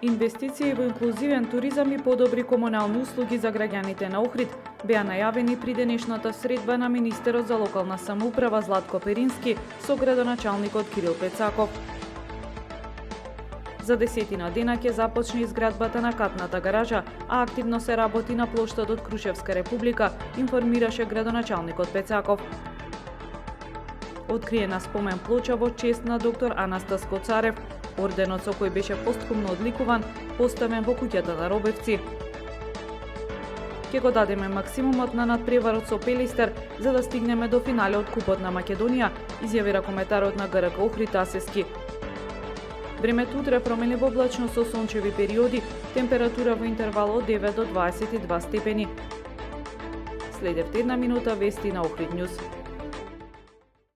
Инвестиции во инклузивен туризам и подобри комунални услуги за граѓаните на Охрид беа најавени при денешната средба на министерот за локална самоуправа Златко Перински со градоначалникот Кирил Пецаков. За 10 дена ќе започне изградбата на катната гаража, а активно се работи на плоштадот Крушевска република, информираше градоначалникот Пецаков. Откриена спомен плоча во чест на доктор Анастас Коцарев, орденот со кој беше постхумно одликуван, поставен во куќата на Робевци. Ќе го дадеме максимумот на надпреварот со Пелистер за да стигнеме до финале од Купот на Македонија, изјавира коментарот на ГРК Охрид Асески. Времето утре променливо облачно со сончеви периоди, температура во интервал од 9 до 22 степени. Следевте една минута вести на Охрид Ньюс.